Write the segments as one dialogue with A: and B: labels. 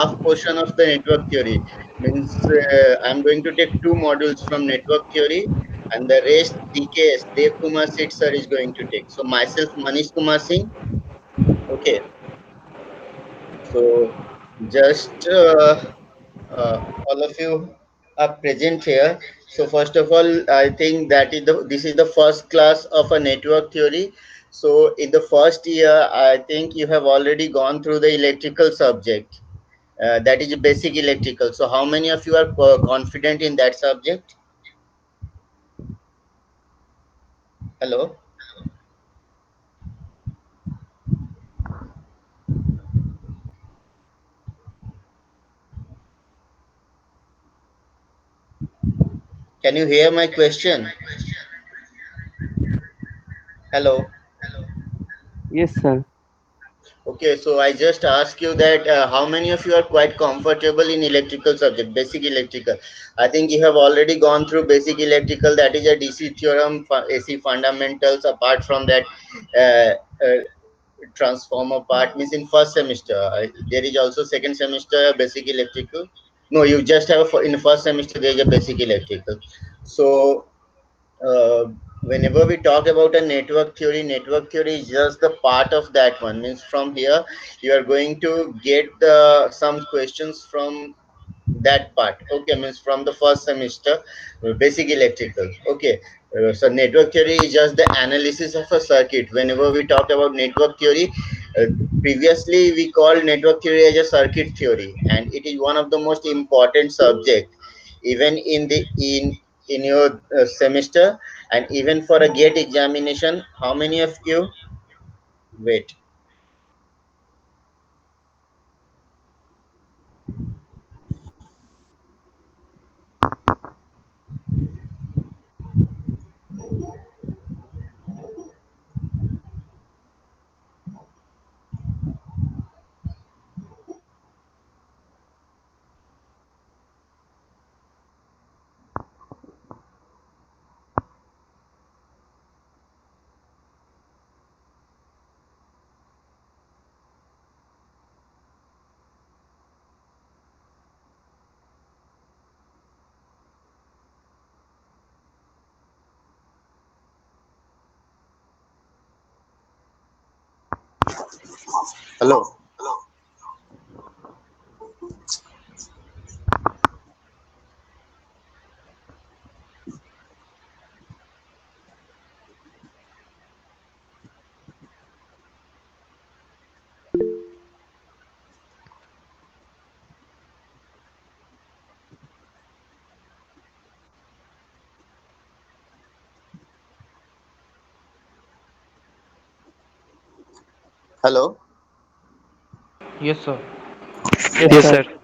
A: half portion of the network theory. Means I'm going to take two modules from network theory, and the rest DKS Dev Kumar Seth sir is going to take. So myself, Manish Kumar Singh. Okay, so just all of you are present here. So first of all, I think that this is the first class of a network theory. So in the first year, I think you have already gone through the electrical subject. That is basic electrical. So how many of you are confident in that subject? Hello, can you hear my question? Hello.
B: Yes, sir.
A: Okay, so I just ask you that how many of you are quite comfortable in electrical subject, basic electrical? I think you have already gone through basic electrical, that is a DC theorem, AC fundamentals. Apart from that, transformer part means in first semester. There is also second semester basic electrical. No, you just have in first semester there is a basic electrical. So uh, whenever we talk about a network theory is just the part of that one. Means from here you are going to get some questions from that part. Okay, means from the first semester, basic electrical. Okay, so network theory is just the analysis of a circuit. Whenever we talk about network theory, uh, previously we called network theory as a circuit theory, and it is one of the most important subject even in your semester, and even for a gate examination. How many of you wait? Hello. Hello.
C: Yes, sir.
B: Yes,
A: Yeah,
C: Yes,
B: sir.
C: sir.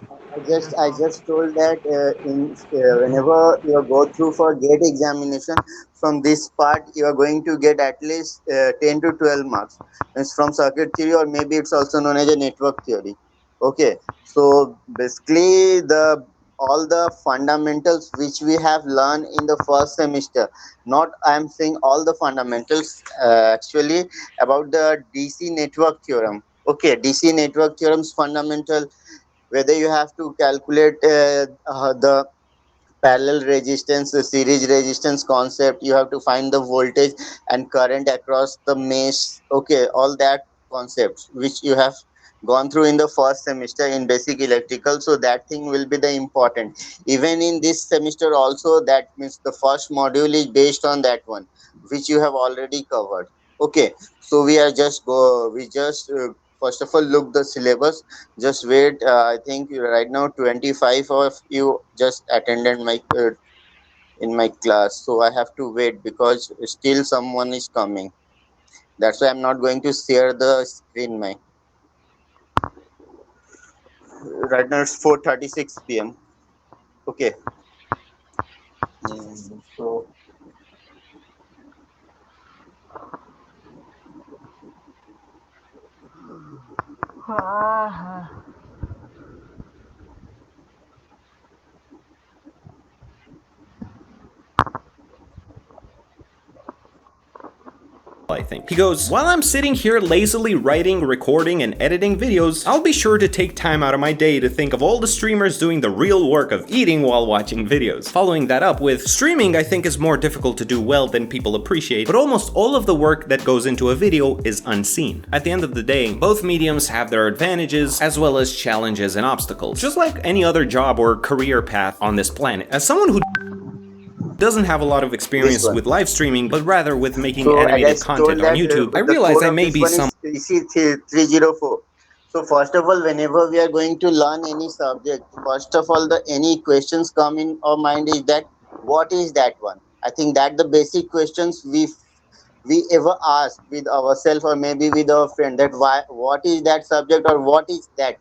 A: I just told that in whenever you go through for gate examination, from this part you are going to get at least 10 to 12 marks. It's from circuit theory, or maybe it's also known as a network theory. Okay, so basically the all the fundamentals which we have learned in the first semester, not I'm saying all the fundamentals, actually about the DC network theorem. Okay, DC network theorem's fundamental, whether you have to calculate the parallel resistance, the series resistance concept, you have to find the voltage and current across the mesh. Okay, all that concepts which you have gone through in the first semester in basic electrical, so that thing will be the important. Even in this semester also, that means the first module is based on that one which you have already covered. Okay, so we just first of all look the syllabus. Just wait. I think right now 25 of you just attended my in my class, so I have to wait because still someone is coming. That's why I'm not going to share the screen. My right now it's 4:36 p.m. Okay. So
D: I think. He goes, "While I'm sitting here lazily writing, recording, and editing videos, I'll be sure to take time out of my day to think of all the streamers doing the real work of eating while watching videos." Following that up with, "Streaming I think is more difficult to do well than people appreciate, but almost all of the work that goes into a video is unseen. At the end of the day, both mediums have their advantages as well as challenges and obstacles, just like any other job or career path on this planet. As someone who doesn't have a lot of
A: This
D: experience
A: one.
D: with live streaming, but rather with making
A: So as
D: animated
A: I told
D: content on
A: that
D: YouTube, I
A: the
D: realize
A: code
D: I
A: of
D: may
A: this
D: be
A: one
D: some
A: is EC304. So first of all, whenever we are going to learn any subject, first of all, the any questions come in our mind is that what is that one? I think that the basic questions we ever ask with ourselves or maybe with our friend, that why, what is that subject or what is that,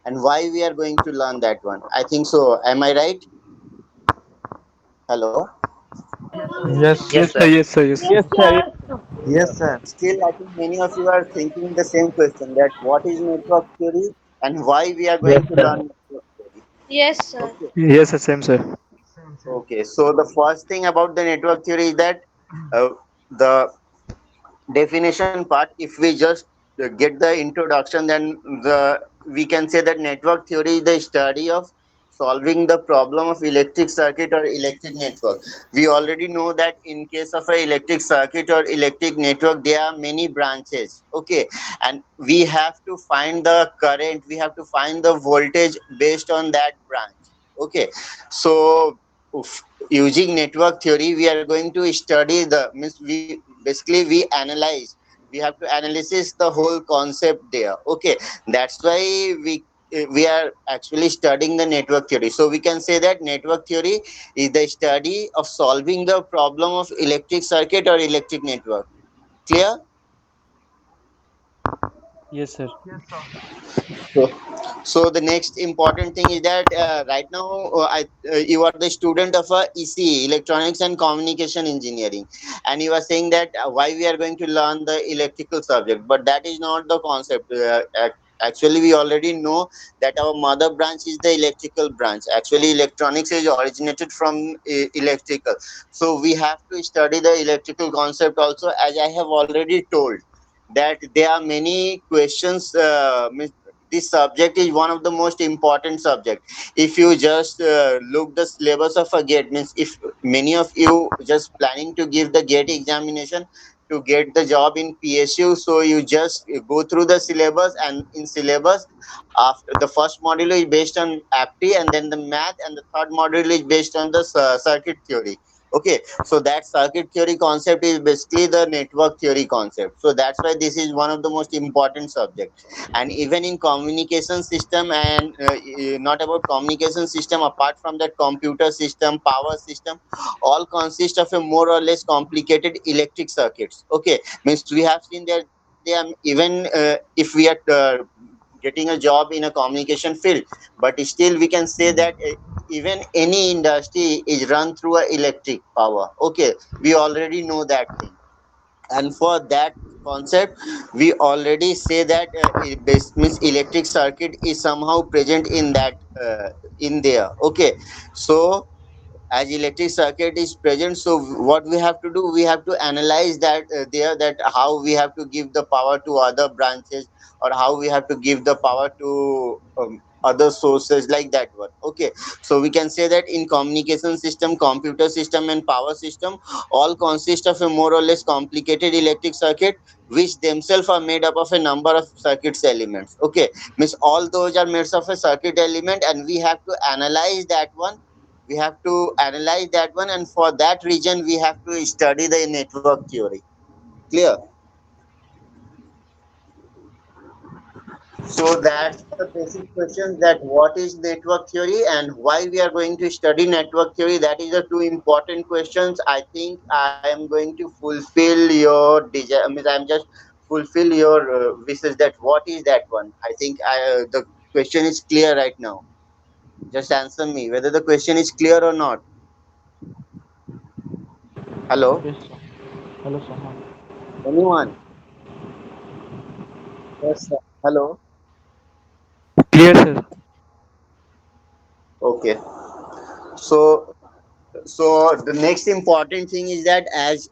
A: and why we are going to learn that one. I think so. Am I right? Hello.
C: Yes.
B: Yes, sir. Yes, sir. Yes,
E: Yes,
B: sir.
E: sir.
B: Yes, sir.
A: Still, I think many of you are thinking the same question, that what is network theory and why we are
B: Yes,
A: going to
B: sir.
A: learn network theory.
E: Yes, sir.
A: Okay.
B: Yes, sir. Same, sir.
A: Okay. So the first thing about the network theory is that the definition part, if we just get the introduction, then the we can say that network theory is the study of solving the problem of electric circuit or electric network. We already know that in case of a electric circuit or electric network, there are many branches. Okay. And we have to find the current, we have to find the voltage based on that branch. Okay. So using network theory, we are going to study the means we basically we analyze, we have to analysis the whole concept there. Okay. That's why we are actually studying the network theory. So we can say that network theory is the study of solving the problem of electric circuit or electric network. Clear?
B: Yes, sir.
A: So, so the next important thing is that right now you are the student of ECE, Electronics and Communication Engineering, and you are saying that why we are going to learn the electrical subject, but that is not the concept. Actually, we already know that our mother branch is the electrical branch. Actually, electronics is originated from electrical, so we have to study the electrical concept also. As I have already told, that there are many questions. This subject is one of the most important subject. If you just look the syllabus of a gate, means if many of you just planning to give the gate examination to get the job in PSU, so you just go through the syllabus, and in syllabus, after the first module is based on apti, and then the math, and the third module is based on the circuit theory. Okay. So that circuit theory concept is basically the network theory concept. So that's why this is one of the most important subject. And even in communication system, and not about communication system, apart from that, computer system, power system, all consist of a more or less complicated electric circuits. Okay. Means we have seen that they are even if we are getting a job in a communication field, but still we can say that even any industry is run through a electric power. Okay. We already know that thing. And for that concept, we already say that means electric circuit is somehow present in that in there. Okay. So as electric circuit is present, so what we have to do, we have to analyze that there, that how we have to give the power to other branches, or how we have to give the power to other sources, like that one. Okay. So we can say that in communication system, computer system, and power system, all consist of a more or less complicated electric circuit, which themselves are made up of a number of circuits elements. Okay. Means all those are made of a circuit element, and we have to analyze that one, we have to analyze that one, and for that region we have to study the network theory. Clear? So that's the basic question, that what is network theory and why we are going to study network theory. That is the two important questions. I think I am going to fulfill your desire. I mean, I'm just fulfill your wishes, that what is that one. I think the question is clear right now. Just answer me whether the question is clear or not. Hello?
C: Yes, sir. Hello, sir. Huh.
A: Anyone?
B: Yes, sir.
A: Hello?
B: Clear, sir.
A: Okay. So So the next important thing is that as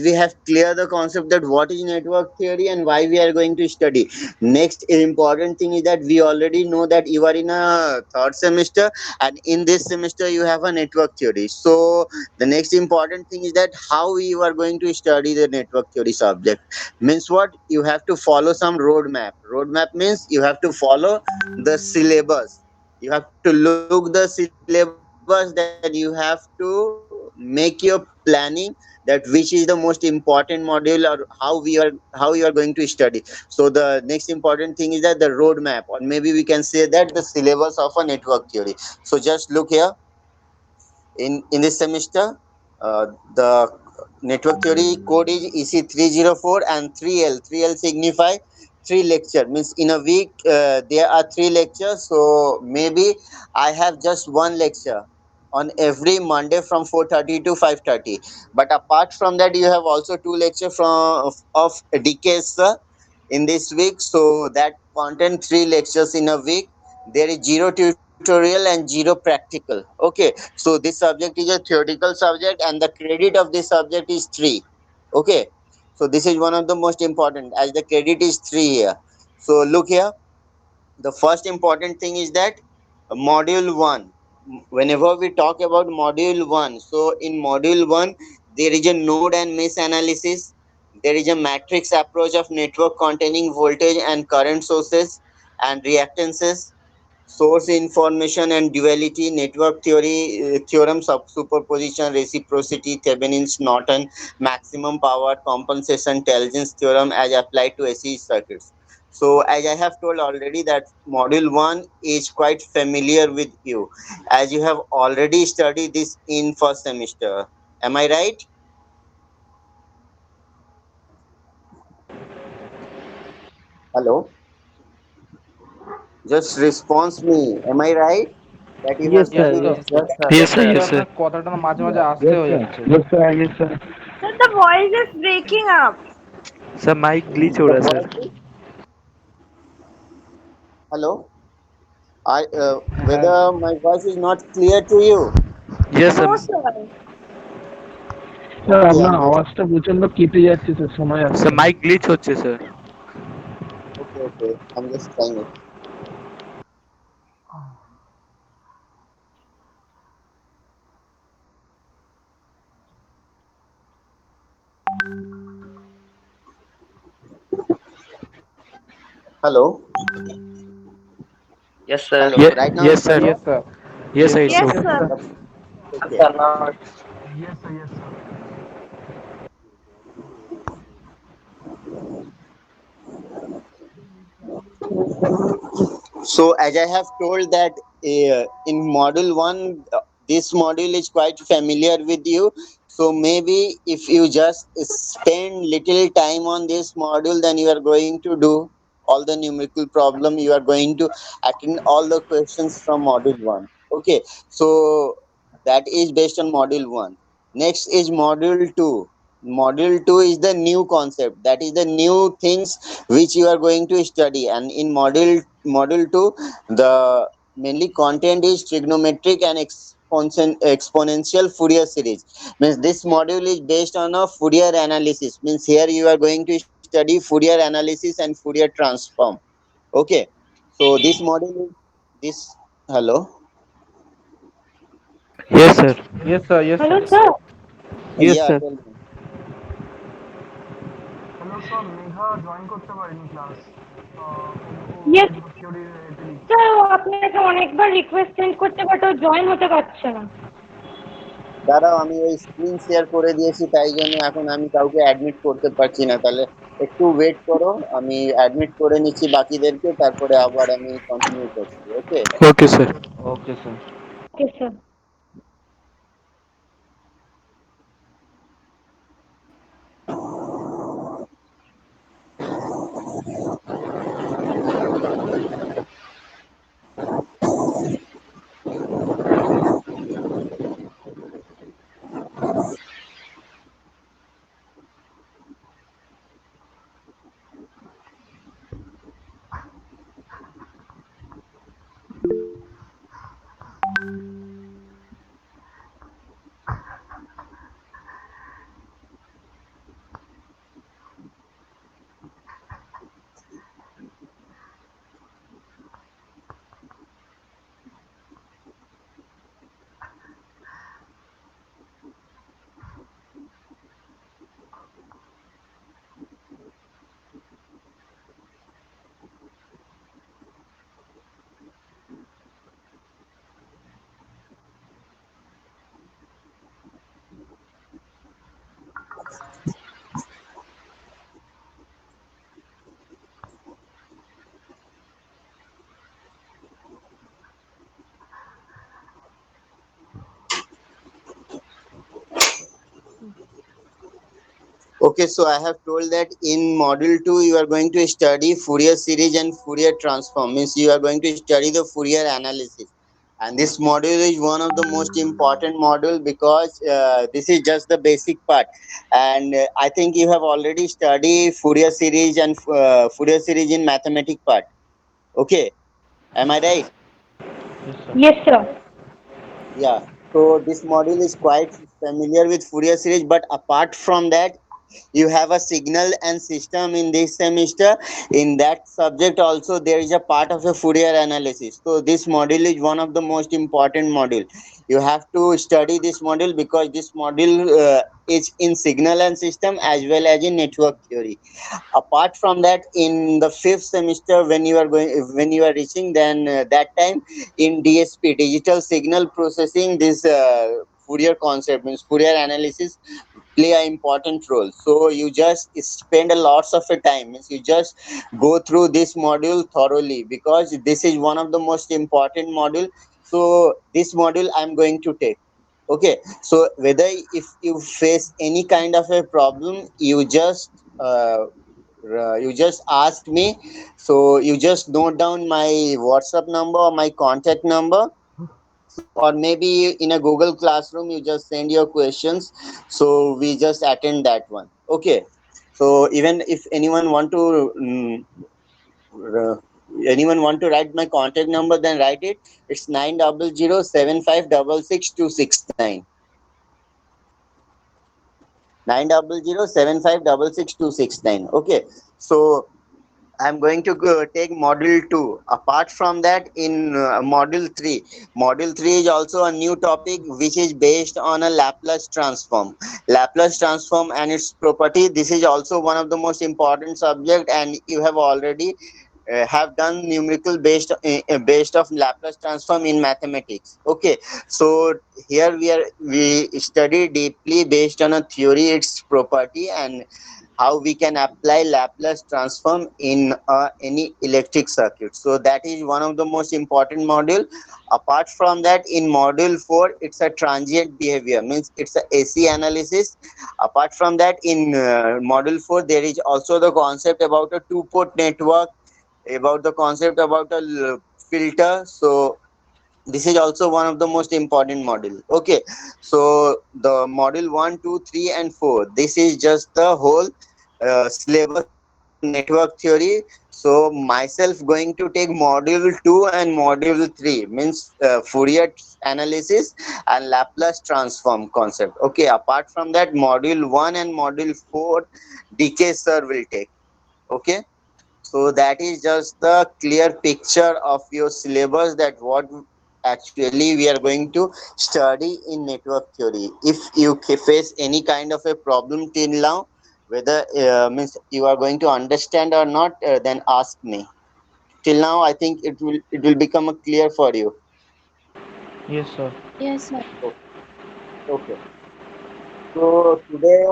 A: we have clear the concept that what is network theory and why we are going to study. Next important thing is that we already know that you are in a third semester, and in this semester you have a network theory. So the next important thing is that how you are going to study the network theory subject. Means what? You have to follow some roadmap. Roadmap means you have to follow the syllabus. You have to look the syllabus, that you have to make your planning, that which is the most important module, or how you are going to study. So the next important thing is that the roadmap, or maybe we can say that the syllabus of a network theory. So just look here. In this semester, the network theory code is EC304 and 3L. 3L signify three lecture, means in a week there are three lectures. So maybe I have just one lecture on every Monday from 4:30 to 5:30. But apart from that, you have also two lecture from of DKS in this week. So that content three lectures in a week. There is zero tutorial and zero practical. Okay, so this subject is a theoretical subject, and the credit of this subject is 3. Okay, so this is one of the most important, as the credit is 3 here. So look here, the first important thing is that module 1. Whenever we talk about module 1, so in module 1 there is a node and mesh analysis. There is a matrix approach of network containing voltage and current sources and reactances, source information and duality, network theory, theorems of superposition, reciprocity, Thevenin's Norton, maximum power, compensation, Telgin's theorem as applied to AC circuits. So as I have told already, that module 1 is quite familiar with you, as you have already studied this in first semester. Am I right? Hello, just response me. Am I right that you have
B: Yes, sir.
C: Yes,
A: studied
C: sir.
A: in
B: Yes, sir.
A: first
B: Yes, sir.
C: Sir
B: Yes,
A: semester?
B: sir.
C: আপনার কথাটা না মাঝে মাঝে আসতে
B: Yes,
C: হয়ে
B: sir.
C: যাচ্ছে।
B: Yes, sir. Yes, sir.
E: Sir, the voice is breaking up.
B: Sir, mic glitch हो
A: The
B: रहा है,
A: voice
B: sir.
A: is, hello,
C: হ্যাঁ
A: whether my voice is not clear to you.
B: Yes, sir.
E: No, sir.
F: Sir
A: Okay,
F: আপনার
A: I'm just
F: আওয়াজটা প্রচন্ড কেটে যাচ্ছে sir, শোনা
B: Sir,
F: যাচ্ছে না।
B: mic glitch হচ্ছে, sir.
A: okay. I'm just trying it. Hello,
G: Yes, sir.
A: hello. Right now
B: Yes,
A: it's
B: sir.
A: better.
C: Yes sir
B: Yes,
C: yes
B: sir.
C: Sir
B: It's
E: Yes,
B: okay.
F: Yes,
E: sir.
F: sir.
A: Okay.
F: Yes, sir. Yes, sir.
A: So as I have told that in module 1, this module is quite familiar with you. So maybe if you just spend little time on this module, then you are going to do all the numerical problem. You are going to attend all the questions from module 1. Okay, so that is based on module 1. Next is module 2. Module 2 is the new concept, that is the new things which you are going to study. And in module 2, the mainly content is trigonometric and exponential Fourier series. Means this module is based on a Fourier analysis. Means here you are going to study Fourier analysis and Fourier transform. Okay, so this module is this. Hello.
B: Yes, sir.
C: Yes sir yes
E: Hello,
C: sir
E: sir.
B: Yes,
A: Yeah,
B: sir.
A: tell me.
F: Hello sir, Megha join করতে পারেনি class. ও
E: Yes,
F: network theory এটা
E: sir.
F: দিচ্ছে।
E: ও আপনাকে অনেকবার request send করতে, but O join হতে পারছে না।
A: দাঁড়াও, আমি ওই স্ক্রিন শেয়ার করে দিয়েছি, তাই জন্য এখন আমি কাউকে অ্যাডমিট করতে পারছি না। তাহলে একটু ওয়েট করো, আমি অ্যাডমিট করে নিচ্ছি বাকিদেরকে, তারপরে আবার আমি কন্টিনিউ করছি। ওকে।
B: Okay, sir.
C: Okay sir
E: Okay, sir.
A: Okay, so I have told that in module 2 you are going to study Fourier series and Fourier transform. Means you are going to study the Fourier analysis. And this module is one of the most important module because this is just the basic part. And I think you have already studied Fourier series and Fourier series in mathematic part. Okay, am I right?
C: Yes, sir.
E: Yes, sir.
A: Yeah. So this module is quite familiar with Fourier series, but apart from that, you have a signal and system in this semester. In that subject also there is a part of a Fourier analysis. So this module is one of the most important module. You have to study this module because this module is in signal and system as well as in network theory. Apart from that, in the fifth semester when you are reaching, then that time in DSP, digital signal processing, this Fourier concept means Fourier analysis play an important role. So you just spend a lots of a time, means you just go through this module thoroughly because this is one of the most important module. So this module I'm going to take. Okay, so whether if you face any kind of a problem, you just ask me. So you just note down my WhatsApp number or my contact number. So or maybe in a Google Classroom you just send your questions, so we just attend that one. Okay, so even if anyone want to uh, anyone want to write my contact number, then write it. It's 90075662669. 90075662669. Okay, so I'm going to take module 2. Apart from that, in module 3 is also a new topic which is based on a Laplace transform. Laplace transform and its property. This is also one of the most important subject, and you have already have done numerical based of Laplace transform in mathematics. Okay, so here we study deeply based on a theory, its property, and how we can apply Laplace transform in any electric circuit. So that is one of the most important module. Apart from that, in module 4 it's a transient behavior, means it's a AC analysis. Apart from that, in module 4 there is also the concept about a two port network, about the concept about a filter. So this is also one of the most important module. Okay, so the module 1, 2, 3, and 4, this is just the whole syllabus of network theory. So myself going to take module 2 and module 3, means Fourier analysis and Laplace transform concept. Okay, apart from that, module 1 and module 4 DK sir will take. Okay, so that is just the clear picture of your syllabus, that what actually we are going to study in network theory. If you face any kind of a problem till now, whether means you are going to understand or not, then ask me. Till now, I think it will become clear for you.
C: Yes, sir.
G: Yes, sir.
A: Okay. So today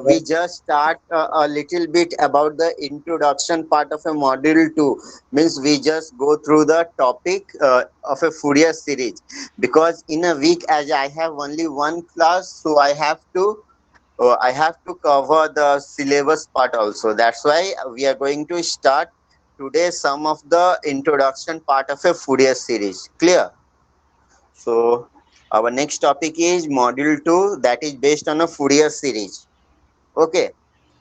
A: we just start a little bit about the introduction part of a module 2. Means we just go through the topic of a Fourier series, because in a week as I have only one class, so I have to cover the syllabus part also. That's why we are going to start today some of the introduction part of a Fourier series. Clear? So our next topic is module 2, that is based on a Fourier series. Okay,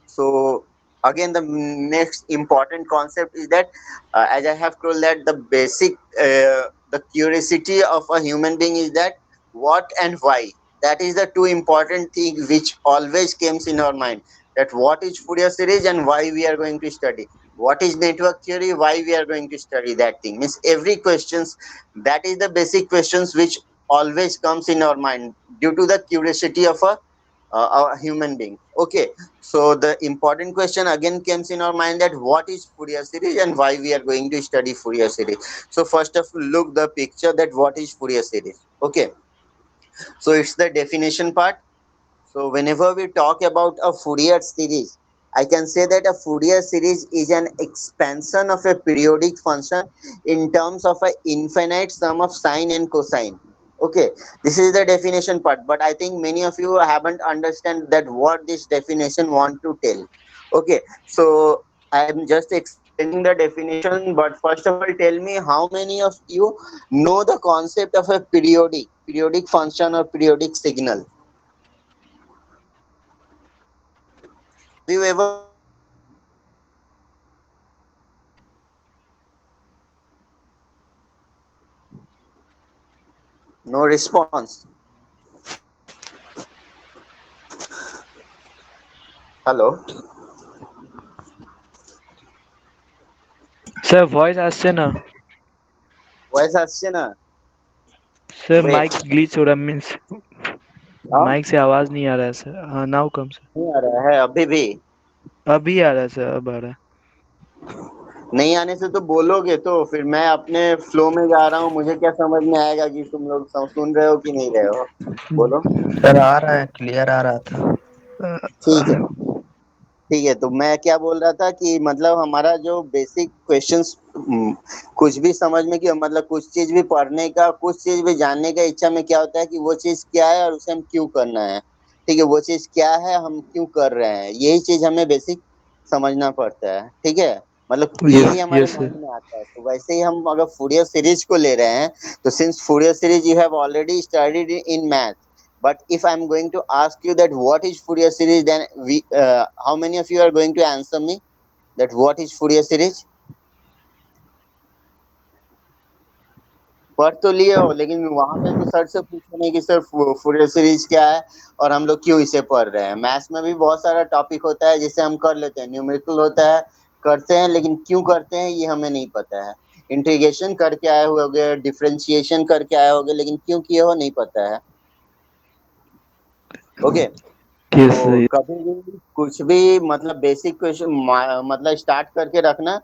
A: so again the next important concept is that as I have told that the basic the curiosity of a human being is that what and why. That is the two important things which always comes in our mind, that what is Fourier series and why we are going to study, what is network theory, why we are going to study that thing. Means every questions, that is the basic questions which always comes in our mind due to the curiosity of a human being. Okay, so the important question again comes in our mind, that what is Fourier series and why we are going to study Fourier series. So first of all, look the picture, that what is Fourier series. Okay, so it's the definition part. So whenever we talk about a Fourier series, I can say that a Fourier series is an expansion of a periodic function in terms of an infinite sum of sine and cosine. Okay, this is the definition part, but I think many of you haven't understand that what this definition want to tell. Okay, so I am just explaining the definition, but first of all, tell me how many of you know the concept of a periodic function or periodic signal. Have you ever heard about periodic function or periodic signal? No response. Hello.
B: Sir voice আসছে না
A: voice আসছে না?
B: Sir
A: Wait.
B: Mic glitch हो रहा means
A: हाँ,
B: mic से आवाज नहीं आ रहा है सर हाँ नाउ कम सर
A: नहीं आ रहा है अभी भी?
B: अभी आ रहा है सर अब आ रहा है
A: नहीं आने से तो बोलोगे, तो फिर मैं अपने फ्लो में जा रहा हूँ, मुझे क्या समझ में आएगा कि तुम लोग सुन रहे हो कि नहीं रहे हो? बोलो।
C: सर आ रहा है, क्लियर आ रहा था।
A: ठीक है, ठीक है। तो मैं क्या बोल रहा था कि मतलब हमारा जो बेसिक क्वेश्चंस, कुछ भी समझ में कि मतलब कुछ चीज भी पढ़ने का, कुछ चीज भी जानने का इच्छा में क्या होता है कि वो चीज क्या है और उसे हम क्यों करना है। ठीक है, वो चीज क्या है, हम क्यों कर रहे हैं, यही चीज हमें बेसिक समझना पड़ता है। ठीक है, मतलब
B: यस
A: यही हमारे
B: यस सर
A: माइंड में आता है। तो वैसे ही हम अगर फूरियर सीरीज को ले रहे हैं, तो since Fourier series you have already studied in math, but if I'm going to ask you that what is Fourier series, then how many of you are going to answer me that what is Fourier series? पढ़ तो लिए हो, लेकिन वहां पे तो sir से पूछो नहीं कि सर फूरियर सीरीज क्या है और हम लोग क्यों इसे पढ़ रहे हैं। मैथ्स में भी बहुत सारा टॉपिक होता है जिसे हम कर लेते हैं, न्यूमेरिकल होता है, करते हैं, लेकिन क्यों करते हैं ये हमें नहीं पता है। इंटीग्रेशन करके आए होगे, डिफरेंशिएशन करके आए होगे, लेकिन क्यों किए हो नहीं पता है। ओके,
B: यस
A: तो
B: सर
A: कभी भी कुछ भी मतलब बेसिक क्वेश्चन मतलब स्टार्ट करके रखना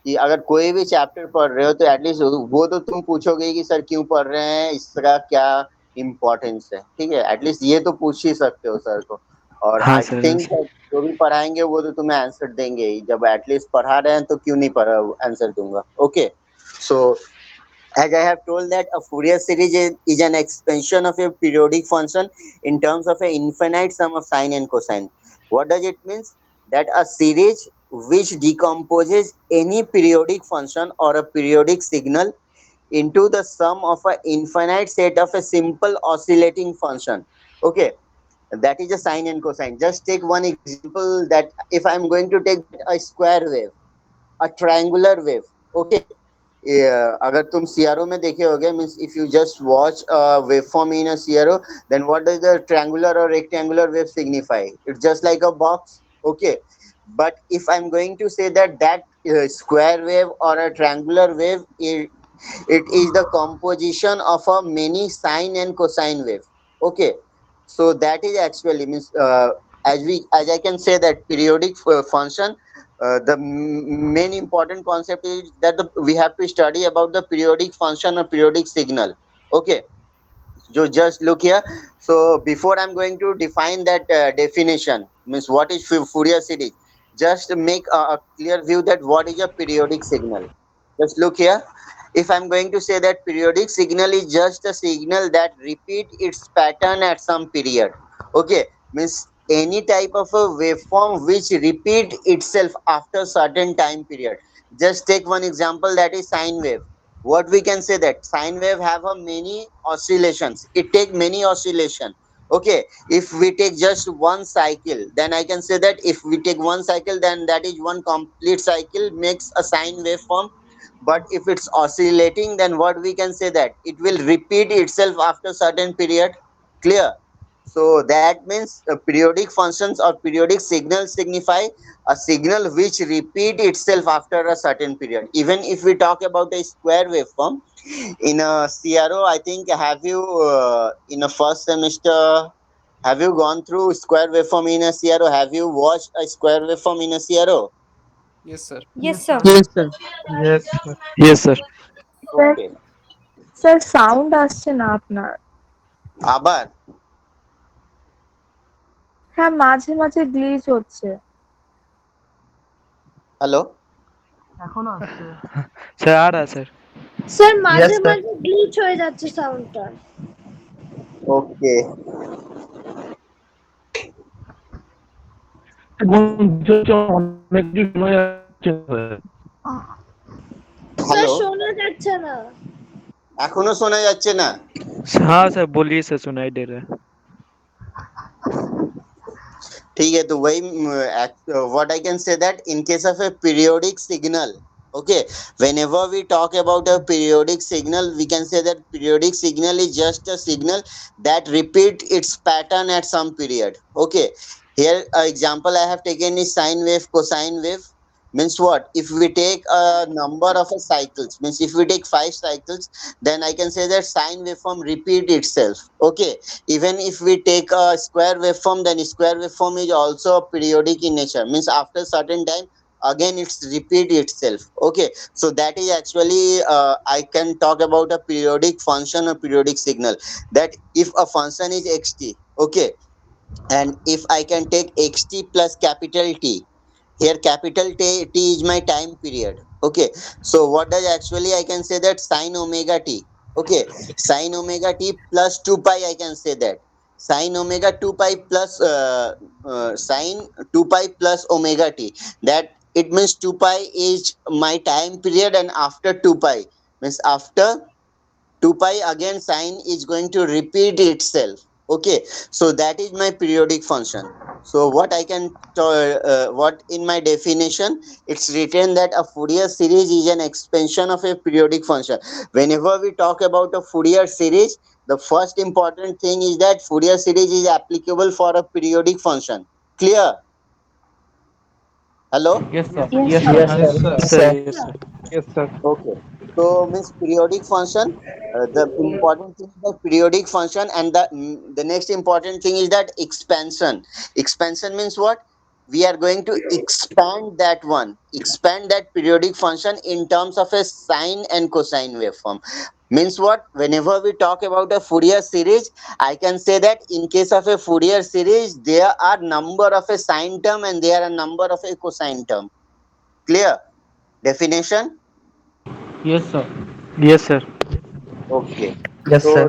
A: कि अगर कोई भी चैप्टर पढ़ रहे हो तो एटलीस्ट वो तो तुम पूछोगे कि सर क्यों पढ़ रहे हैं, इसका क्या इम्पोर्टेंस है। ठीक है, एटलीस्ट ये तो पूछ ही सकते हो सर को। और
B: हाँ
A: आई
B: सर हाँ
A: थिंक
B: सर
A: जो भी पढ़ाएंगे वो तो तुम्हें आंसर देंगे ही, जब एटलीस्ट पढ़ा रहे हैं तो क्यों नहीं पढ़ा आंसर दूंगा। Okay, so as I have told that a Fourier series is an expansion of a periodic function in terms of an infinite sum of sine and cosine. What does it mean? That a series which decomposes any periodic function or a periodic signal into the sum of an infinite set of a simple oscillating function. Okay, that is a sine and cosine. Just take one example, that if I am going to take a square wave, a triangular wave. Okay, अगर तुम CRO में देखे होगे, means if you just watch waveform in a CRO, then what does the triangular or rectangular wave signify? It's just like a box. Okay, but if I'm going to say that square wave or a triangular wave, it is the composition of a many sine and cosine wave. Okay, so that is actually means, as I can say that periodic function, the main important concept is that we have to study about the periodic function or periodic signal. Okay, so just look here. So before I'm going to define that definition, means what is Fourier series, just make a clear view that what is a periodic signal. Just look here. If I'm going to say that periodic signal is just a signal that repeat its pattern at some period. Okay, means any type of a waveform which repeat itself after certain time period. Just take one example, that is sine wave. What we can say that sine wave have a many oscillations, it take many oscillation. Okay, if we take just one cycle, then I can say that if we take one cycle, then that is one complete cycle makes a sine waveform. But if it's oscillating, then what we can say that it will repeat itself after certain period. Clear? So that means periodic functions or periodic signals signify a signal which repeat itself after a certain period. Even if we talk about a square waveform in a CRO, I think, have you in a first semester, have you gone through square waveform in a CRO? Have you watched a square waveform in a CRO?
G: Yes, sir.
E: Yes,
F: Yes,
E: sir.
F: sir.
C: Yes, sir. Yes, sir.
B: Yes sir
H: sir
A: Okay.
H: Sir sound আসছে না আপনার।
A: আবার
H: হ্যাঁ, মাঝে মাঝে glitch হচ্ছে।
A: Hello,
F: এখনো আসছে?
B: सर आ रहा है सर
H: স্যার মাঝে
C: Yes, sir.
H: মাঝে গ্লিচ হয়ে যাচ্ছে সাউন্ডটা।
A: Okay.
B: অনেক কিছু শোনা যাচ্ছে না।
G: স্যার
A: হ্যালো,
G: শোনা যাচ্ছে না।
A: এখনো শোনা যাচ্ছে না?
B: हाँ सर बोलिए सर सुनाई दे रहा है।
A: ठीक है, तो वही what I can say that in case of A periodic signal, okay, whenever we talk about a periodic signal, we can say that periodic signal is just a signal that repeat its pattern at some period. Okay, here example I have taken is sine wave, cosine wave. Means what, if we take a number of a cycles, means if we take 5 cycles, then I can say that sine waveform repeat itself. Okay, even if we take a square waveform, then square waveform is also periodic in nature, means after certain time again it's repeat itself. Okay, so that is actually I can talk about a periodic function or periodic signal, that if a function is xt, okay, and if I can take xt plus capital T, here capital T is my time period. Okay, so what does actually I can say that sine omega t. Okay, sine omega t plus 2 pi, I can say that sine omega 2 pi plus sine 2 pi plus omega t, that it means 2 pi is my time period, and after 2 pi means after 2 pi again sine is going to repeat itself. Okay, so that is my periodic function. So what I can what in my definition it's written that a Fourier series is an expansion of a periodic function. Whenever we talk about a Fourier series, the first important thing is that Fourier series is applicable for a periodic function. Clear? Hello.
B: Yes sir,
E: Yes,
B: yes
E: sir.
B: sir,
C: Yes,
F: Yes,
C: sir.
F: sir.
B: yes
C: Yes,
B: sir,
C: sir.
B: yes sir.
C: Yes, sir.
A: Okay. So means periodic function. The important thing is the periodic function, and the next important thing is that expansion. Expansion means what? We are going to expand that one, expand that periodic function in terms of a sine and cosine waveform. Means what? Whenever we talk about a Fourier series, I can say that in case of a Fourier series, there are number of a sine term and there are number of a cosine term. Clear? Definition?
B: Yes sir, yes sir.
A: Okay.
C: Yes,
A: So
C: sir.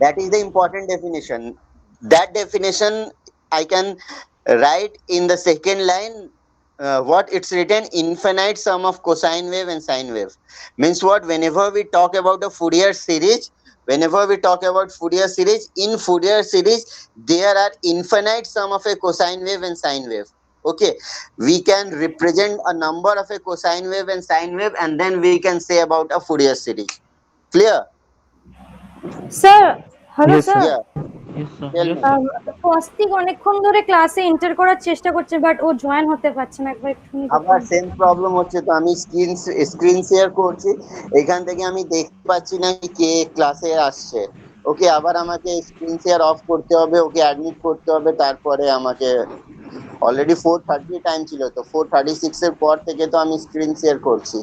A: that is the important definition. That definition I can write in the second line. What it's written, infinite sum of cosine wave and sine wave. Means what? Whenever we talk about a Fourier series, whenever we talk about Fourier series, in Fourier series there are infinite sum of a cosine wave and sine wave. Okay, we can represent a number of a cosine wave and sine wave, and then we can say about a Fourier series. Clear?
E: Sir, hello
B: Yes
E: sir.
B: sir,
A: Yeah.
B: yes sir,
A: Tell
B: yes
A: me.
B: sir.
E: কস্তিক অনেকক্ষণ ধরে ক্লাসে enter করার চেষ্টা করছে, but O join হতে পারছে না। একবার একটুখানি
A: আবার
E: দেখুন।
A: সেম প্রবলেম হচ্ছে, তো আমি স্ক্রিন শেয়ার করছি, এখান থেকে আমি দেখতে পাচ্ছি না কি কে ক্লাসে আসছে। ওকে, আবার আমাকে স্ক্রিন শেয়ার অফ করতে হবে, ওকে অ্যাডমিট করতে হবে, তারপরে আমাকে অলরেডি 4:30 টাইম ছিল, তো 4:36 এর পর থেকে তো আমি স্ক্রিন শেয়ার করছি।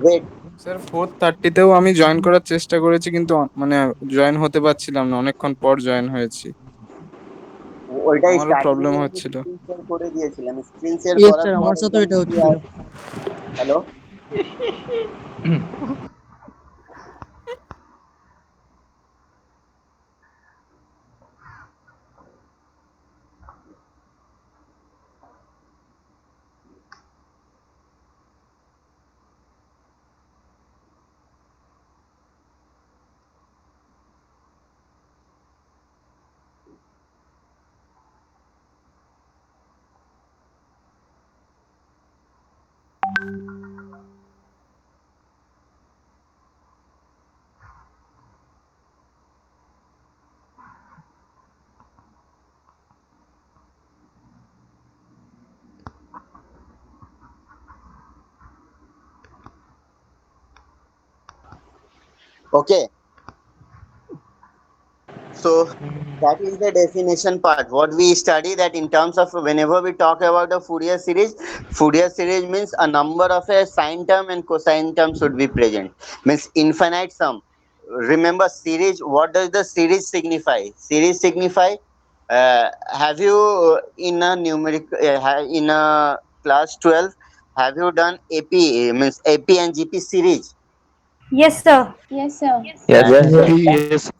A: ওয়েট।
I: স্যার 4:30-তেও আমি জয়েন করার চেষ্টা করেছি, কিন্তু মানে জয়েন হতে পারছিলাম না, অনেকক্ষণ পর জয়েন হয়েছি।
A: ওইটাই
I: আমারও
A: স্টার্টিং
I: প্রবলেম
A: এ আমি
I: হচ্ছিল।
A: স্ক্রিন শেয়ার করে দিয়েছিলাম, স্ক্রিন শেয়ার
J: ইয়েস
A: করার
J: স্যার,
A: পর
J: আমার সাথেও
A: এখান
J: এটা
A: থেকে
J: হচ্ছিল।
A: Hello. Okay, so that is the definition part. What we study, that in terms of whenever we talk about a Fourier series means a number of a sine term and cosine term should be present. Means infinite sum. Remember series. What does the series signify? Series signify. Have you in a numeric in a class 12? Have you done AP, means AP and GP series?
E: Yes, sir.
C: Yes,
A: And
C: sir.
B: Yes.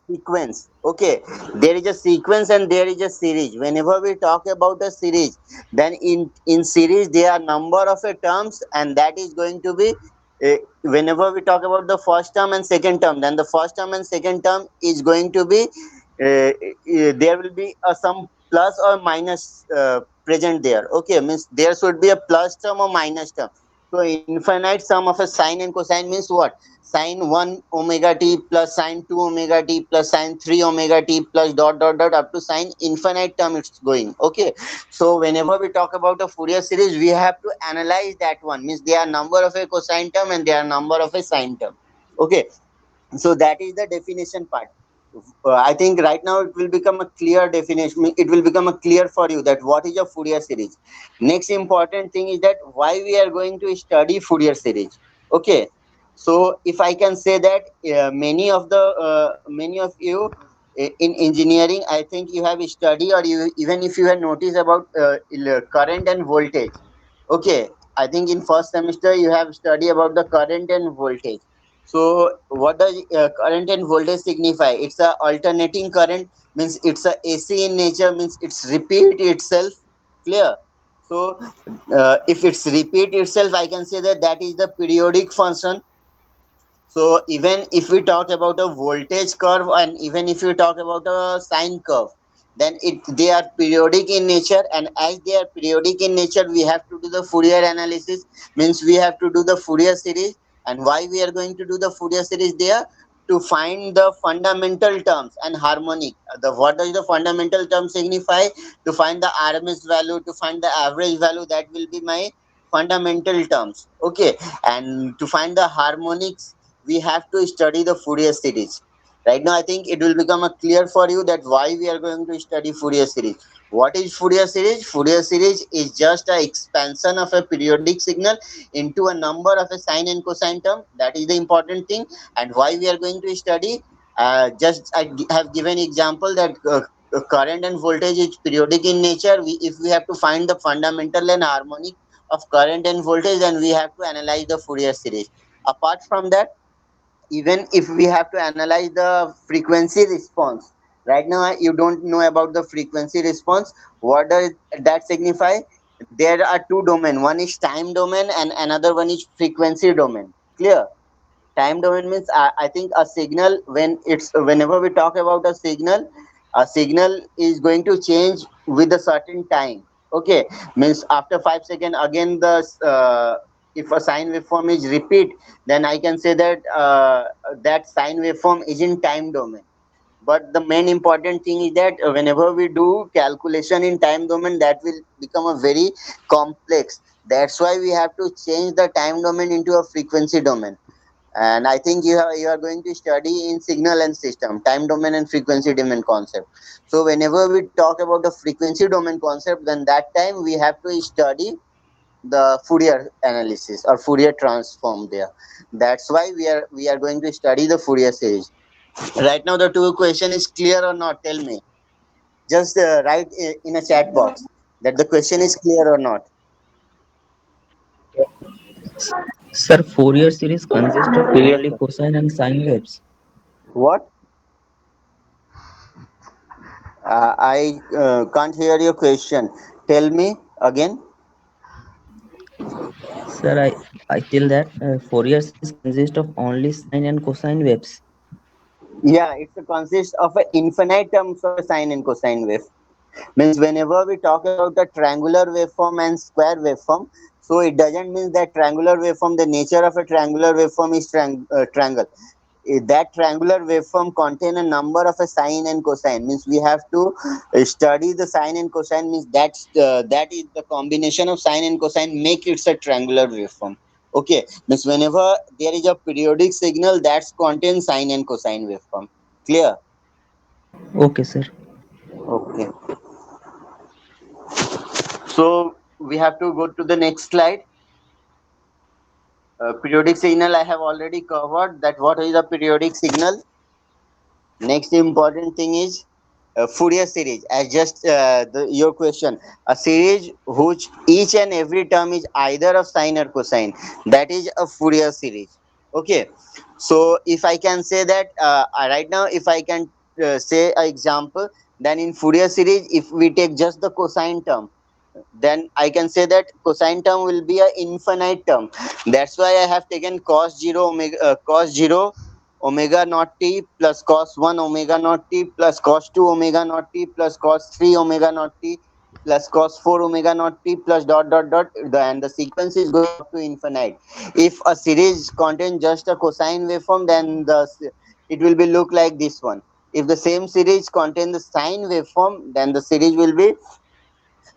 A: sequence. Okay, there is a sequence and there is a series. Whenever we talk about a series, then in series there are number of terms, and that is going to be whenever we talk about the first term and second term, then the first term and second term is going to be there will be some plus or minus present there. Okay, means there should be a plus term or minus term. So infinite sum of a sine and cosine means what? Sine 1 omega t plus sine 2 omega t plus sine 3 omega t plus dot dot dot up to sine infinite term it's going. Okay, so whenever we talk about a Fourier series, we have to analyze that one. Means there are number of a cosine term and there are number of a sine term. Okay, so that is the definition part. I think right now it will become a clear definition. It will become a clear for you that what is a Fourier series. Next important thing is that why we are going to study Fourier series. Okay, so if I can say that many of you in engineering, I think you have studied, or you, even if you have noticed about current and voltage. Okay, I think in first semester you have studied about the current and voltage. So what does current and voltage signify? It's a alternating current, means it's a AC in nature, means it's repeat itself. Clear? So if it's repeat itself, I can say that that is the periodic function. So even if we talk about a voltage curve, and even if we talk about a sine curve, then they are periodic in nature, and as they are periodic in nature, we have to do the Fourier analysis. Means we have to do the Fourier series. And why we are going to do the Fourier series there? To find the fundamental terms and harmonic. The what does the fundamental term signify? To find the RMS value, to find the average value, that will be my fundamental terms. Okay, and to find the harmonics, we have to study the Fourier series. Right now, I think it will become a clear for you that why we are going to study Fourier series. What is Fourier series? Fourier series is just an expansion of a periodic signal into a number of a sine and cosine term. That is the important thing. And why we are going to study? Just I have given example that current and voltage is periodic in nature. If we have to find the fundamental and harmonic of current and voltage, then we have to analyze the Fourier series. Apart from that, even if we have to analyze the frequency response, right now you don't know about the frequency response. What does that signify? There are two domain, one is time domain and another one is frequency domain. Clear? Time domain means I think a signal, when it's whenever we talk about a signal is going to change with a certain time. Okay, means after 5 seconds again the if a sine waveform is repeat, then I can say that that sine waveform is in time domain. But the main important thing is that whenever we do calculation in time domain, that will become a very complex. That's why we have to change the time domain into a frequency domain. And I think you are going to study in signal and system, time domain and frequency domain concept. So whenever we talk about the frequency domain concept, then that time we have to study the Fourier analysis or Fourier transform there. That's why we are going to study the Fourier series. Right now the two question is clear or not? Tell me. Just write in a chat box that the question is clear or not.
C: Sir, Fourier series consists of only cosine and sine waves.
A: What? I can't hear your question. Tell me again.
C: Sir, I tell that Fourier series consists of only sine and cosine waves.
A: Yeah, it's a consist of a infinite terms of a sine and cosine wave. Means whenever we talk about the triangular waveform and square waveform, so it doesn't mean that triangular waveform, the nature of a triangular waveform is triangle. That triangular waveform contain a number of a sine and cosine. Means we have to study the sine and cosine. Means that is the combination of sine and cosine make it a triangular waveform. Okay, means whenever there is a periodic signal that contains sine and cosine waveform. Clear?
C: Okay, sir.
A: Okay, so we have to go to the next slide. Periodic signal I have already covered that what is a periodic signal. Next important thing is Fourier series. As just your question, a series which each and every term is either of sine or cosine, that is a Fourier series. Okay, so if I can say that right now, if I can say an example, then in Fourier series, if we take just the cosine term, then I can say that cosine term will be a infinite term. That's why I have taken cos 0 omega naught t plus cos 1 omega naught t plus cos 2 omega naught t plus cos 3 omega naught t plus cos 4 omega naught t plus dot dot dot and the sequence is going up to infinite. If a series contains just a cosine waveform, then it will be look like this one. If the same series contain the sine waveform, then the series will be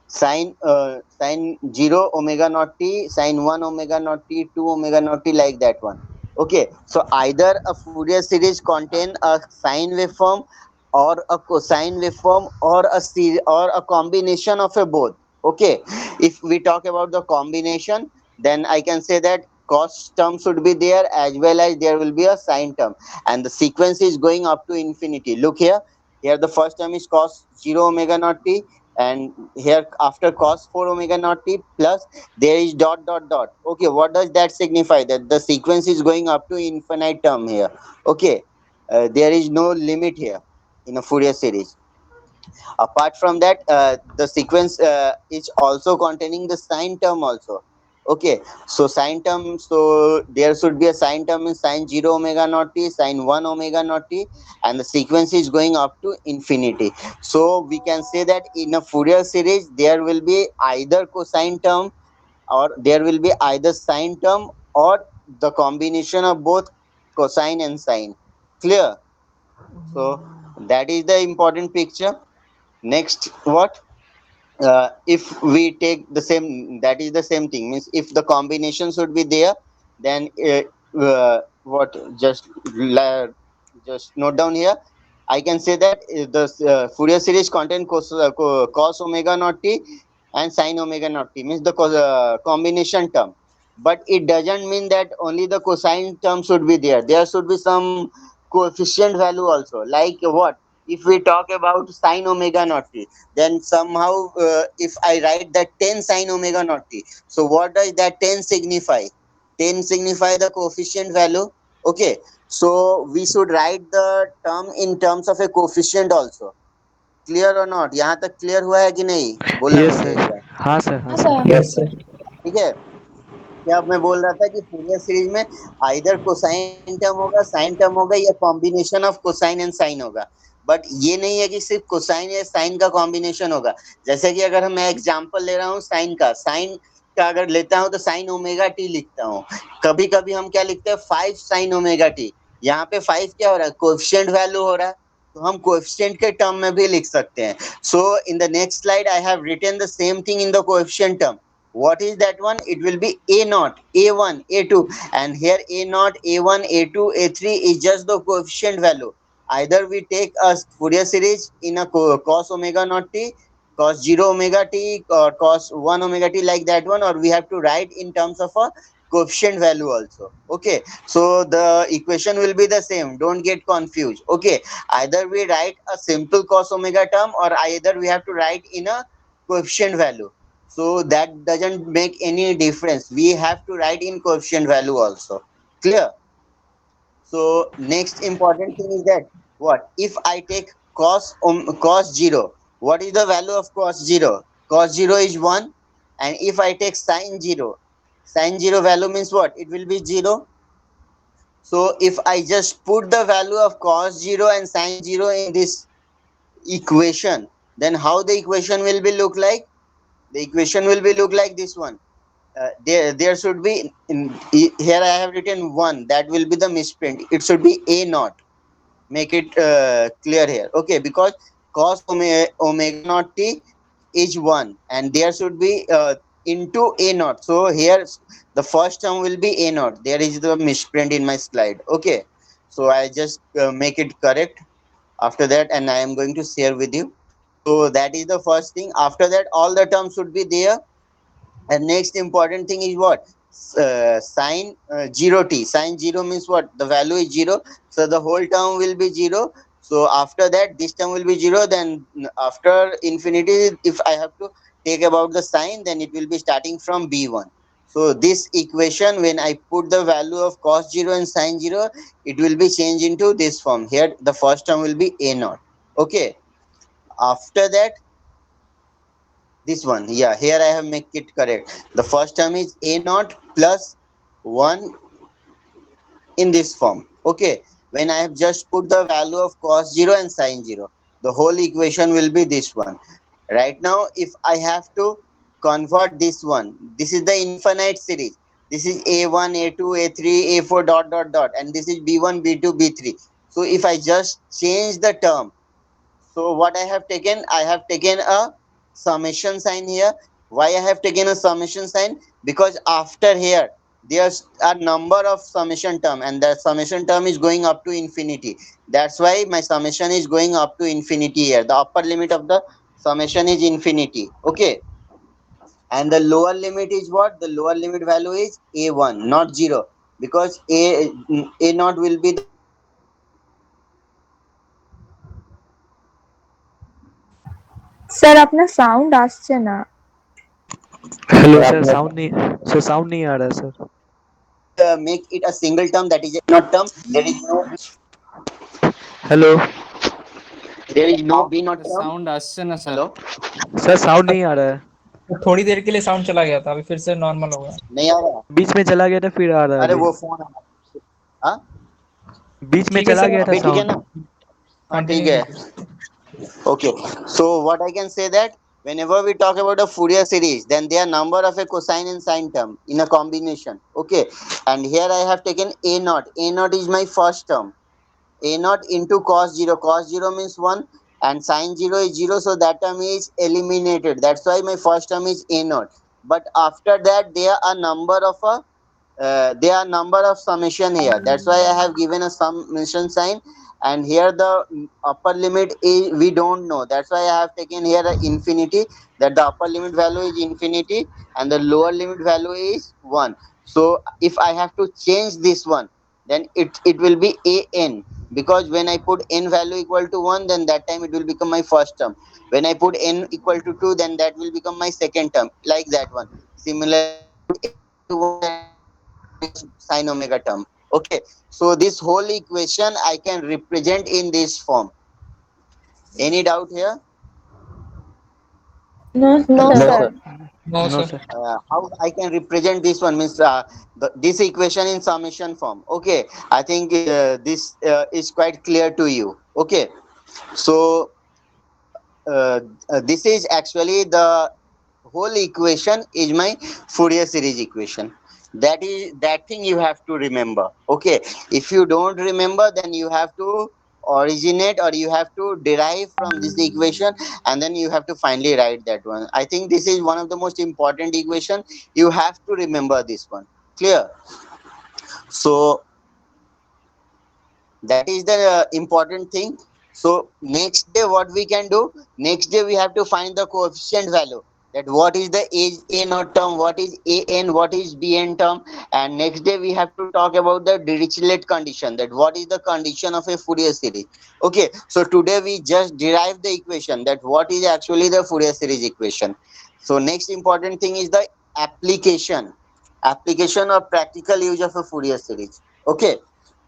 A: sine 0 omega naught t, sine 1 omega naught t, 2 omega naught t, like that one. Okay, so either a Fourier series contain a sine waveform or a cosine waveform or or a combination of a both. Okay, if we talk about the combination, then I can say that cos term should be there as well as there will be a sine term, and the sequence is going up to infinity. Look here, the first term is cos 0 omega naught t, and here after cos 4 omega naught t plus there is dot dot dot. Okay, what does that signify? That the sequence is going up to infinite term here. Okay, there is no limit here in a Fourier series. Apart from that, the sequence is also containing the sine term also. Okay, so sine term, so there should be a sine term in sine 0 omega naught t, sine 1 omega naught t, and the sequence is going up to infinity. So we can say that in a Fourier series there will be either cosine term or there will be either sine term or the combination of both cosine and sine. Clear? So that is the important picture. Next, what? If we take the same, that is the same thing, means if the combination should be there, then what, just note down here. I can say that the Fourier series contain cos omega naught t and sin omega naught t, means the combination term. But it doesn't mean that only the cosine term should be there. There should be some coefficient value also. Like what? If we talk about sin omega naught t, then somehow if I write that 10 sin omega naught t, so what does that 10 signify? 10 signify the coefficient value. Okay, so we should write the term in terms of a coefficient also. Clear or not? यहाँ तक clear हुआ है कि नहीं, बोलना
B: yes
A: मुझे
B: sir,
A: एक बार.
B: हाँ सर, हाँ
E: हाँ
B: सर।
E: सर।
C: Yes, sir.
A: ठीक है, क्या मैं बोल रहा था कि फूरियर सीरीज में आइदर कोसाइन टर्म होगा, साइन टर्म होगा, या combination of cosine and sine होगा. बट ये नहीं है कि सिर्फ कोसाइन या साइन का कॉम्बिनेशन होगा. जैसे कि अगर मैं एग्जांपल ले रहा हूँ साइन का अगर लेता हूँ तो साइन ओमेगा टी लिखता हूँ. कभी कभी हम क्या लिखते हैं, 5 साइन ओमेगा टी. यहाँ पे 5 क्या हो रहा है, कोएफिशिएंट वैल्यू हो रहा है, तो हम कोएफिशिएंट के टर्म में भी लिख सकते हैं. So in the next slide I have written the same thing in the coefficient term. What is that one? It will be a naught, a1, a2, and here a naught, a1, a2, a3 is just the coefficient value. Either we take a Fourier series in a cos omega naught t, cos 0 omega t, or cos 1 omega t, like that one, or we have to write in terms of a coefficient value also. Okay, so the equation will be the same, don't get confused. Okay, either we write a simple cos omega term or either we have to write in a coefficient value. So that doesn't make any difference, we have to write in coefficient value also. Clear? So next important thing is that what if I take cos 0, what is the value of cos 0? Cos 0 is 1. And if I take sin 0, sin 0 value means what, it will be 0. So if I just put the value of cos 0 and sin 0 in this equation, then how the equation will be look like? The equation will be look like this one. There should be here I have written 1, that will be the misprint. It should be a naught. Make it clear here. Okay, because cos omega naught t is 1 and there should be into a naught. So here the first term will be a naught. There is the misprint in my slide. Okay, so I just make it correct after that, and I am going to share with you. So that is the first thing. After that, all the terms should be there. And next important thing is what? Sine 0t. Sine 0 means what? The value is 0. So the whole term will be 0. So after that, this term will be 0. Then after infinity, if I have to take about the sine, then it will be starting from b1. So this equation, when I put the value of cos 0 and sin 0, it will be changed into this form. Here the first term will be a naught. Okay. After that, this one, yeah, here I have make it correct. The first term is a naught plus 1 in this form. Okay. When I have just put the value of cos 0 and sin 0, the whole equation will be this one. Right now, if I have to convert this one, this is the infinite series. This is a1, a2, a3, a4 dot dot dot, and this is b1, b2, b3. So if I just change the term, so what I have taken, I have taken a summation sign here. Why I have taken a summation sign? Because after here there's a number of summation term, and the summation term is going up to infinity. That's why my summation is going up to infinity here. The upper limit of the summation is infinity. Okay. And the lower limit is what? The lower limit value is a1, not 0, because a naught will be the
H: sir আপনার sound আসছে না।
G: Hello sir sound नहीं sound नहीं आ रहा है sir.
A: make it a single term, that is a not term.
G: Hello
A: There is no b not term.
I: Sound আসছে না sir.
A: Hello.
G: Sir sound नहीं आ रहा है।
J: थोड़ी देर के लिए साउंड चला गया था, अभी फिर से नॉर्मल हो गया।
A: नहीं आ रहा।
G: बीच में चला गया था फिर आ रहा है।
A: अरे
G: अभी
A: वो फोन है। हाँ
G: बीच में
J: ठीक है
G: चला
J: सर,
G: गया था
A: अभी ठीक है
G: साउंड।
A: ना? हाँ ठीक है। Okay. So what I can say that whenever we talk about a Fourier series, then there are number of a cosine and sine term in a combination. Okay. And here I have taken a naught. A naught is my first term. A naught into cos 0. Cos 0 means 1 and sin 0 is 0. So that term is eliminated. That's why my first term is a naught. But after that, there are number of a there are number of summation here. That's why I have given a summation sign, and here the upper limit is we don't know. That's why I have taken here a infinity, that the upper limit value is infinity and the lower limit value is 1. So if I have to change this one, then it will be an, because when I put n value equal to 1, then that time it will become my first term. When I put n equal to 2, then that will become my second term, like that one. Similarly, sin omega term. Okay, so this whole equation I can represent in this form. Any doubt here?
H: No,
C: No,
H: sir.
C: sir.
J: No
G: no
J: sir.
G: Sir.
A: How I can represent this one means this equation in summation form. Okay, I think this is quite clear to you. Okay, so this is actually the whole equation is my Fourier series equation. That is that thing you have to remember. Okay, if you don't remember, then you have to originate or you have to derive from this equation, and then you have to finally write that one. I think this is one of the most important equation. You have to remember this one. Clear? So that is the important thing. So next day what we can do, next day we have to find the coefficient value, that what is the a naught term, what is an, what is bn term, and next day we have to talk about the Dirichlet condition, that what is the condition of a Fourier series. Okay, so today we just derived the equation, that what is actually the Fourier series equation. So next important thing is the application or practical use of a Fourier series. Okay,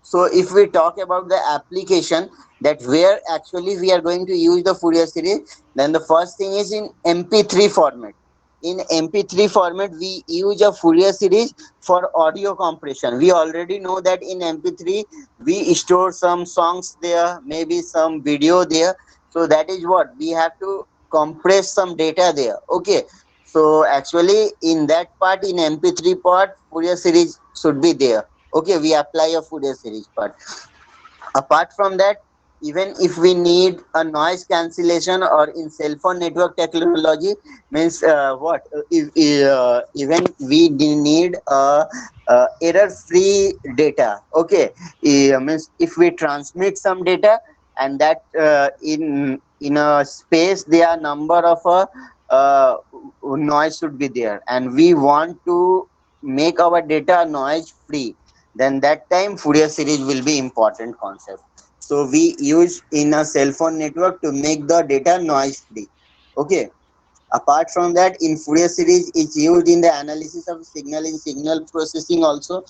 A: so if we talk about the application, that where actually we are going to use the Fourier series, then the first thing is in MP3 format. In MP3 format, we use a Fourier series for audio compression. We already know that in MP3 we store some songs there, maybe some video there. So that is what we have to compress some data there. Okay. So actually in that part, in MP3 part, Fourier series should be there. Okay, we apply a Fourier series part. Apart from that, even if we need a noise cancellation, or in cell phone network technology means even we need error free data. Okay, means if we transmit some data, and that in a space there are number of noise should be there, and we want to make our data noise free, then that time Fourier series will be important concept. So we use in a cell phone network to make the data noise free. Okay, Apart from that, in Fourier series is used in the analysis of signal in signal processing also.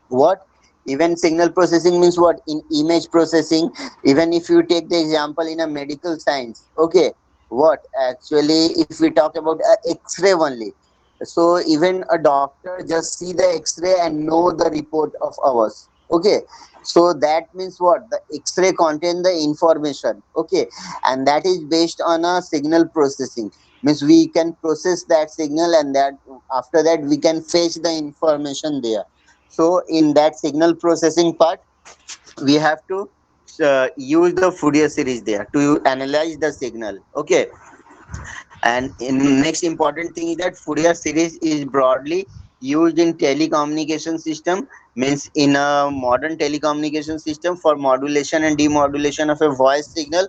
A: What? Even signal processing means what? In image processing. Even if you take the example in a medical science, okay, what actually if we talk about x-ray only, so even a doctor just see the x-ray and know the report of ours, okay. So that means what? The x-ray contain the information, okay, and that is based on a signal processing. Means we can process that signal, and that after that we can fetch the information there. So in that signal processing part, we have to use the Fourier series there to analyze the signal. Okay, and in next important thing is that Fourier series is broadly used in telecommunication system. Means in a modern telecommunication system for modulation and demodulation of a voice signal.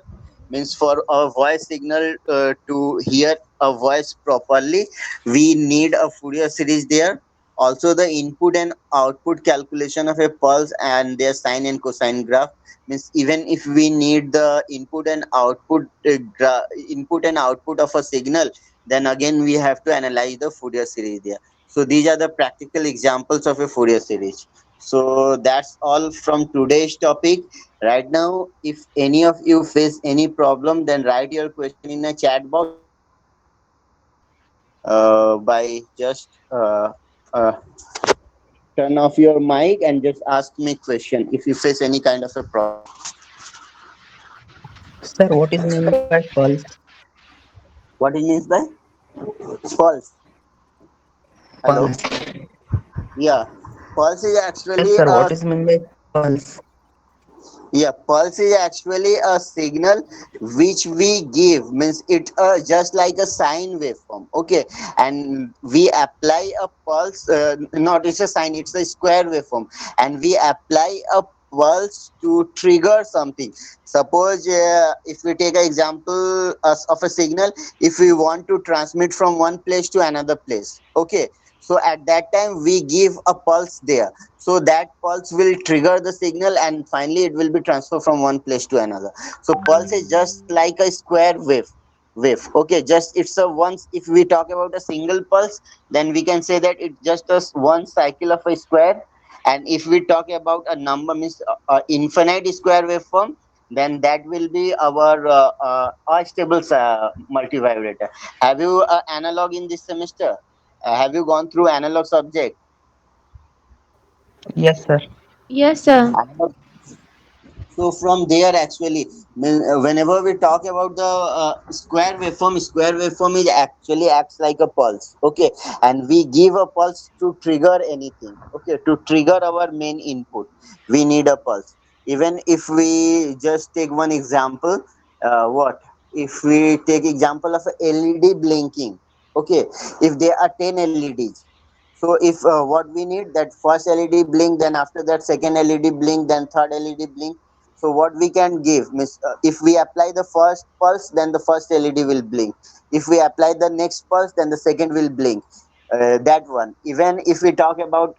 A: Means for a voice signal to hear a voice properly, we need a Fourier series there. Also the input and output calculation of a pulse and their sine and cosine graph. Means even if we need the input and output of a signal, then again we have to analyze the Fourier series there. So these are the practical examples of a Fourier series. So that's all from today's topic. Right now, if any of you face any problem, then write your question in a chat box by just uh, turn off your mic and just ask me question if you face any kind of a problem.
C: Sir, what is meant by pulse?
A: What it means by pulse? Hello.
C: Pulse.
A: Yeah, pulse is
C: Yes,
A: actually
C: sir.
A: a
C: What is meant by pulse?
A: yeah, pulse is actually a signal which we give. Means it just like a sine waveform. Okay, and we apply a pulse. Not it's a sine. It's a square waveform, and we apply a pulse to trigger something. Suppose if we take an example of a signal, if we want to transmit from one place to another place. Okay, so at that time we give a pulse there, so that pulse will trigger the signal and finally it will be transferred from one place to another. So pulse is just like a square wave, okay. Just it's a once, if we talk about a single pulse, then we can say that it's just a one cycle of a square. And if we talk about a number, means infinite square waveform, then that will be our astable multivibrator. Have you analog in this semester? Have you gone through analog subject?
C: Yes, sir.
H: Yes, sir.
A: So from there, actually, whenever we talk about the square waveform is actually acts like a pulse. Okay, and we give a pulse to trigger anything. Okay, to trigger our main input, we need a pulse. Even if we just take one example, what if we take example of a LED blinking? Okay, if there are 10 LEDs, so if what we need, that first LED blink, then after that second LED blink, then third LED blink. So what we can give means if we apply the first pulse, then the first LED will blink. If we apply the next pulse, then the second will blink. That one. Even if we talk about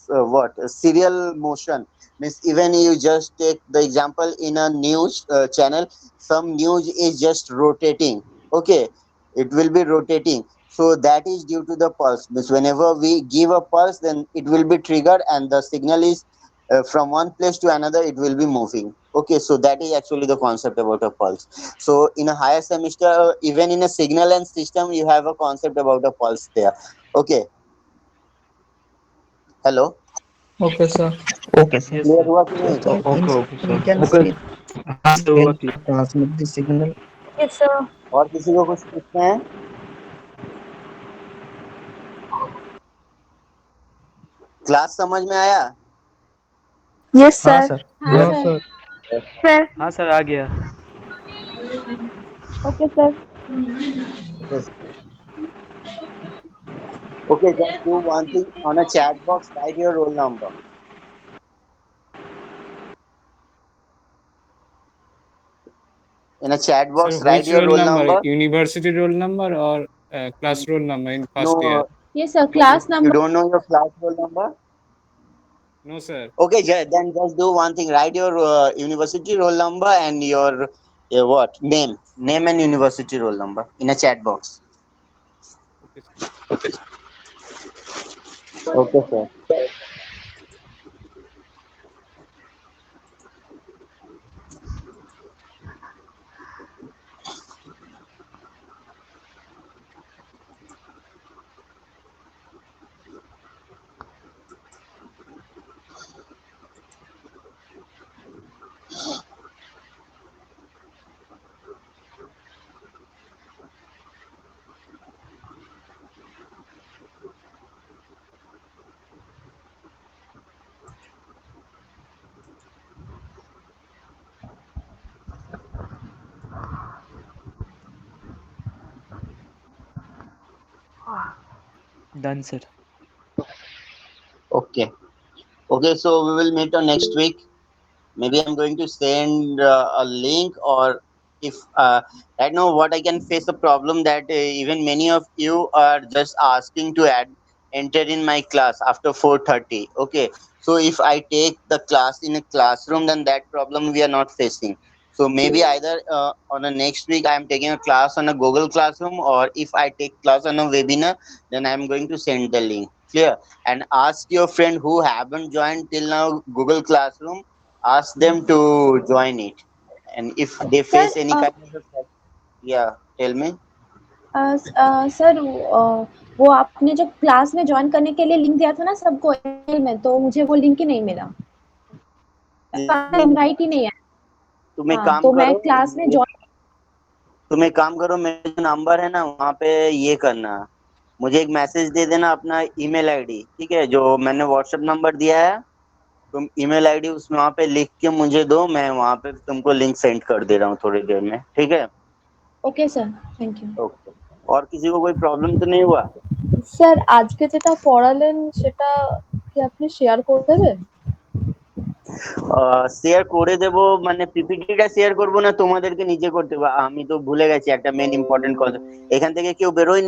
A: what serial motion, means even you just take the example in a news channel, some news is just rotating. Okay, it will be rotating. So that is due to the pulse. Means whenever we give a pulse, then it will be triggered and the signal is from one place to another, it will be moving. Okay, so that is actually the concept about a pulse. So in a higher semester, even in a signal and system, you have a concept about a pulse there. Okay, hello,
J: Okay, sir.
C: Okay, sir.
G: Yes,
A: clear
G: sir.
A: हुआ कि
C: So,
A: नहीं?
C: sir, in
G: Okay,
C: short,
G: okay,
C: we
G: sir.
C: can
B: Okay.
C: say
G: हाँ
C: this
G: sir, होगा
C: help
G: clear.
C: to transmit the signal.
E: Yes, sir.
A: और किसी को कुछ पूछना है? क्लास समझ में आया?
H: Yes,
C: हाँ,
H: sir.
C: sir.
E: हाँ
G: Yes,
B: Yes.
E: Sir.
G: sir.
H: Sir.
G: हाँ sir, आ गया.
H: Okay, sir.
A: Yes. Okay, just do one thing on a chat box. Write your roll number. In a chat
I: Sir,
A: box, write
I: which
A: your
I: roll
A: roll
I: number?
A: number.
I: University roll number or class roll number in first year?
A: No,
H: Yes, sir.
A: you,
H: Class
A: you
H: number.
A: don't know your class roll number.
I: No, sir.
A: Okay, then just do one thing. Write your university roll number and your Yeah, what? Name and university roll number in a chat box.
I: Okay, sir.
A: Okay, sir.
G: Done, sir.
A: Okay. Okay, so we will meet on next week. Maybe I'm going to send a link, or if right now what I can face the problem that even many of you are just asking to enter in my class after 4:30. Okay, so if I take the class in a classroom, then that problem we are not facing. So maybe either on the next week I am taking a class on a Google Classroom, or if I take class on a webinar, then I am going to send the link. Clear? And ask your friend who haven't joined till now Google Classroom, ask them to join it. And if they
H: sir
A: face any kind of yeah, tell me.
H: Sir वो आपने जो class में join करने के लिए link दिया था ना सबको email में, तो मुझे वो लिंक ही नहीं मिला, इनवाइट ही नहीं है।
A: तुम एक
H: हाँ,
A: काम
H: तो मैं
A: करो,
H: क्लास में ज्वाइन
A: तुम एक काम करो, मेरा जो नंबर है ना वहाँ पे ये करना, मुझे एक मैसेज दे देना अपना ईमेल आईडी, ठीक है, जो मैंने व्हाट्सएप नंबर दिया है, तुम ईमेल आईडी उसमें वहाँ पे लिख के मुझे दो, मैं वहाँ पे तुमको लिंक सेंड कर दे रहा हूँ थोड़ी देर में, ठीक है।
H: Okay sir, thank you.
A: Okay, और किसी को कोई प्रॉब्लम तो नहीं हुआ?
H: স্যার আজকে যেটা পড়ালেন সেটা কি আপনি শেয়ার করে দেবেন?
A: শেয়ার করে দেবো মানে পিপিটিটা শেয়ার করবো না তোমাদেরকে নিজে করতে হবে? আমি তো ভুলে গেছি একটা মেন ইম্পর্টেন্ট কথা, এখান থেকে কেউ বেরোয়